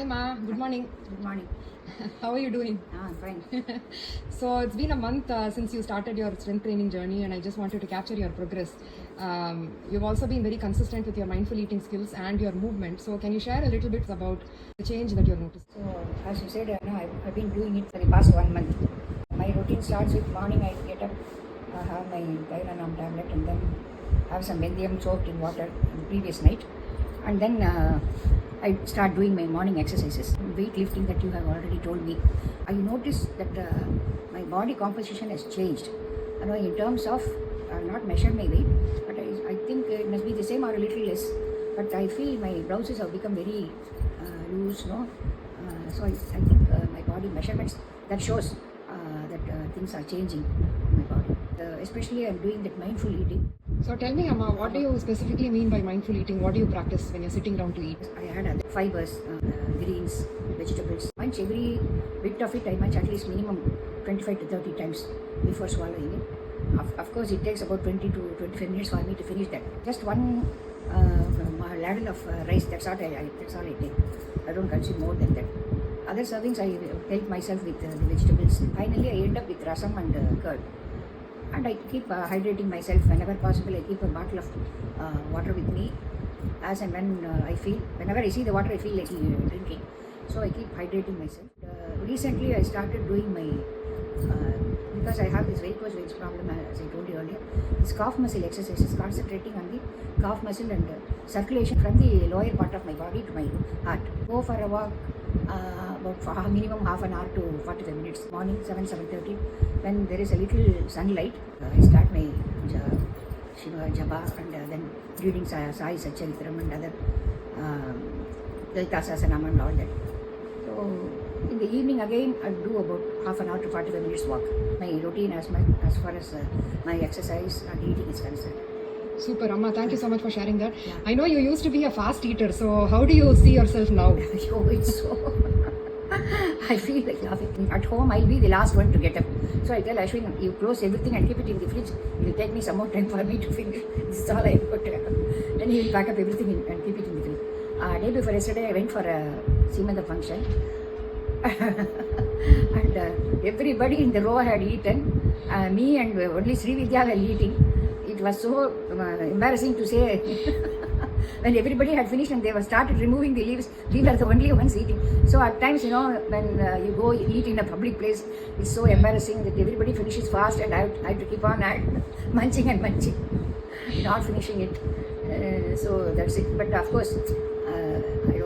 Hi Ma, good morning. Good morning. How are you doing? I'm fine. So it's been a month since you started your strength training journey, and I just wanted to capture your progress. You've also been very consistent with your mindful eating skills and your movement. So can you share a little bit about the change that you've noticed? So, as you said, I've been doing it for the past 1 month. My routine starts with morning. I get up, have my Tylenol tablet, and then have some Valium soaked in water the previous night, and then I start doing my morning exercises. Weightlifting that you have already told me. I noticed that my body composition has changed. In terms of, I've not measured my weight, but I think it must be the same or a little less. But I feel my blouses have become very loose, no? So I think my body measurements that shows that things are changing in my body. Especially I'm doing that mindful eating. So tell me, Amma, what do you specifically mean by mindful eating? What do you practice when you're sitting down to eat? I add other fibers, greens, vegetables. Munch every bit of it. I munch at least minimum 25 to 30 times before swallowing it. Of course, it takes about 20 to 25 minutes for me to finish that. Just one ladle of rice. That's all I take. I don't consume more than that. Other servings, I help myself with the vegetables. Finally, I end up with rasam and curd. And I keep hydrating myself whenever possible. I keep a bottle of water with me as and when whenever I see the water, I feel like drinking. So I keep hydrating myself. Recently, I started doing my, because I have this varicose veins problem, as I told you earlier, this calf muscle exercises, concentrating on the calf muscle and circulation from the lower part of my body to my heart. Go for a walk, about minimum half an hour to 45 minutes. Morning 7:30, when there is a little sunlight, I start my Shiva Japa and then reading Sai Satcharitram and other Lalita Sasanam and all that. So in the evening again, I do about half an hour to 45 minutes walk. My routine as far as my exercise and eating is concerned. Super, Amma. Thank you so much for sharing that. Yeah. I know you used to be a fast eater, so how do you see yourself now? Oh, it's so. I feel like laughing. At home, I'll be the last one to get up. So I tell Ashwin, you close everything and keep it in the fridge. It will take me some more time for me to finish. This is all I put. Then he will pack up everything and keep it in the fridge. Day before yesterday, I went for a Simanda function. And everybody in the row had eaten. Me and only Sri Vidya were eating. It was so embarrassing to say. When everybody had finished and they were started removing the leaves, we were the only ones eating. So at times, when you go eat in a public place, it's so embarrassing that everybody finishes fast and I have to keep on munching and munching, not finishing it. So that's it. But of course,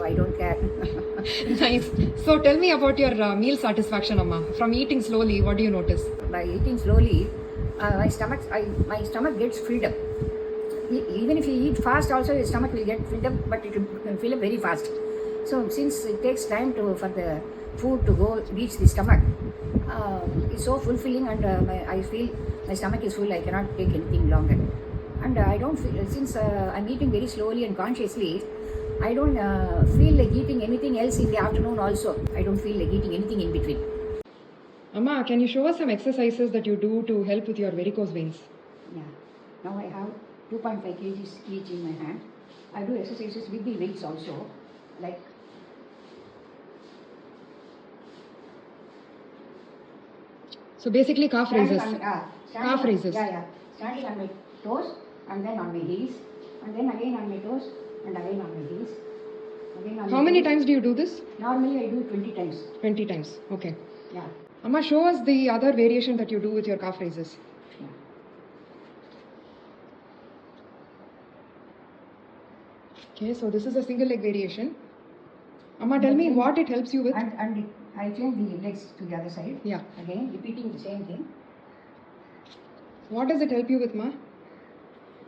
I don't care. Nice. So tell me about your meal satisfaction, Amma. From eating slowly, what do you notice? By eating slowly, my stomach gets filled up. Even if you eat fast also, your stomach will get filled up, but it will fill up very fast. So since it takes time for the food to reach the stomach, it's so fulfilling, and I feel my stomach is full. I cannot take anything longer. And I don't feel, since I'm eating very slowly and consciously, I don't feel like eating anything else in the afternoon also. I don't feel like eating anything in between. Amma, can you show us some exercises that you do to help with your varicose veins? Yeah. Now I have 2.5 kgs each in my hand. I do exercises with the weights also, like So basically calf raises. calf raises. Yeah. Standing on my toes and then on my heels, and then again on my toes and again on my heels. How many times do you do this? Normally I do 20 times. 20 times. Okay. Yeah. Amma, show us the other variation that you do with your calf raises. Yeah. Okay, so this is a single leg variation. Amma, tell me what it helps you with. And I change the legs to the other side. Yeah. Again, repeating the same thing. What does it help you with, Ma?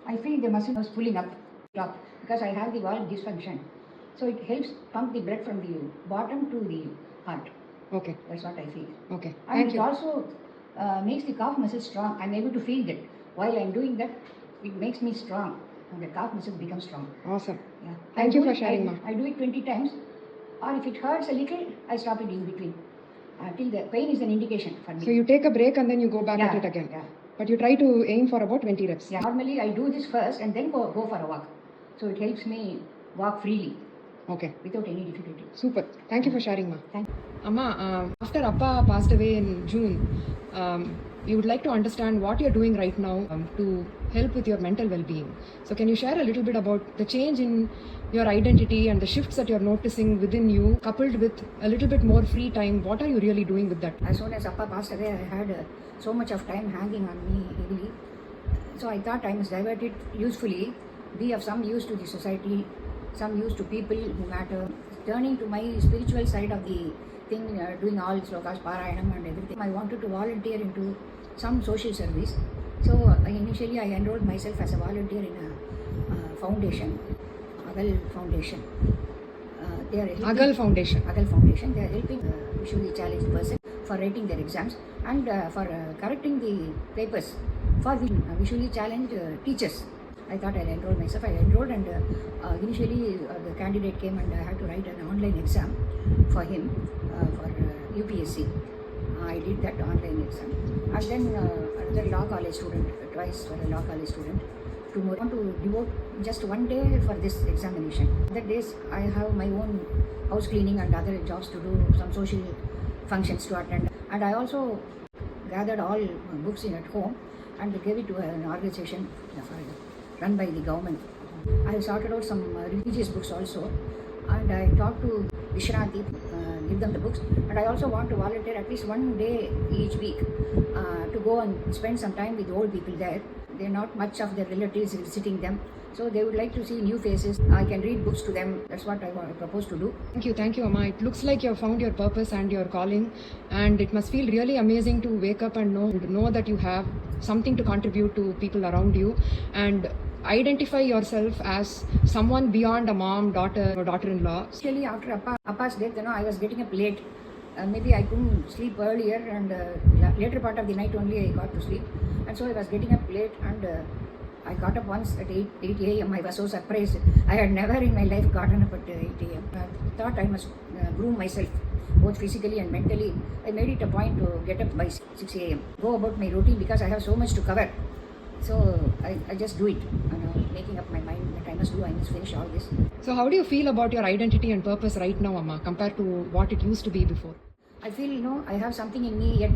I feel the muscle was pulling up top because I have the valve dysfunction. So it helps pump the blood from the bottom to the heart. Okay. That's what I feel. Okay. And Thank it you. also makes the calf muscle strong. I'm able to feel that. While I'm doing that, it makes me strong. And the calf muscle becomes strong. Awesome. Yeah. Thank you for sharing, Ma. I do it 20 times. Or if it hurts a little, I stop it in between. Till the pain is an indication for me. So you take a break and then you go back at it again. Yeah. But you try to aim for about 20 reps. Yeah. Normally I do this first and then go for a walk. So it helps me walk freely. Okay. without any difficulty. Super. Thank you for sharing, ma. Thank Amma, after Appa passed away in June, we would like to understand what you're doing right now to help with your mental well-being. So can you share a little bit about the change in your identity and the shifts that you're noticing within you, coupled with a little bit more free time? What are you really doing with that? As soon as Appa passed away, I had so much of time hanging on me heavily. So I thought I must divert it usefully, be of some use to the society, some use to people who matter. Turning to my spiritual side of the thing, doing all slokas, parayanam and everything, I wanted to volunteer into some social service. So initially I enrolled myself as a volunteer in a foundation, Agal Foundation. They are helping, Agal Foundation. Agal Foundation. They are helping visually challenged person for writing their exams and for correcting the papers for the visually challenged teachers. I thought I'll enroll myself. I enrolled and initially the candidate came and I had to write an online exam for him for UPSC. I did that online exam. And then another law college student, twice for a law college student. Tomorrow I want to devote just one day for this examination. Other days I have my own house cleaning and other jobs to do, some social functions to attend. And I also gathered all books in at home and gave it to an organization run by the government. I have sorted out some religious books also, and I talked to Vishranti, give them the books, and I also want to volunteer at least one day each week to go and spend some time with old people there. They are not much of their relatives visiting them, so they would like to see new faces. I can read books to them. That's what I propose to do. Thank you, Amma. It looks like you have found your purpose and your calling, and it must feel really amazing to wake up and know that you have something to contribute to people around you, and identify yourself as someone beyond a mom, daughter, or daughter-in-law. Actually, after Appa's death, I was getting up late. Maybe I couldn't sleep earlier, and later part of the night only I got to sleep. And so I was getting up late, and I got up once at 8 a.m. I was so surprised. I had never in my life gotten up at 8 a.m. I thought I must groom myself, both physically and mentally. I made it a point to get up by 6 a.m. Go about my routine because I have so much to cover. So I just do it, making up my mind that I must finish all this. So how do you feel about your identity and purpose right now, Amma, compared to what it used to be before? I feel, I have something in me yet,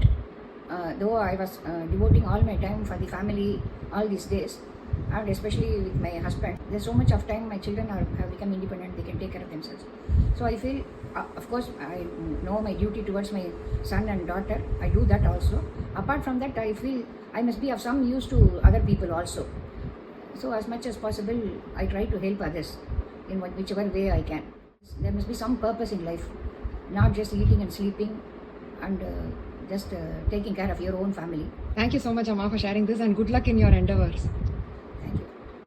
though I was devoting all my time for the family all these days, and especially with my husband. There's so much of time, my children have become independent, they can take care of themselves. So I feel, of course, I know my duty towards my son and daughter. I do that also. Apart from that, I feel I must be of some use to other people also. So as much as possible, I try to help others in whichever way I can. There must be some purpose in life, not just eating and sleeping and just taking care of your own family. Thank you so much, Amma, for sharing this, and good luck in your endeavors.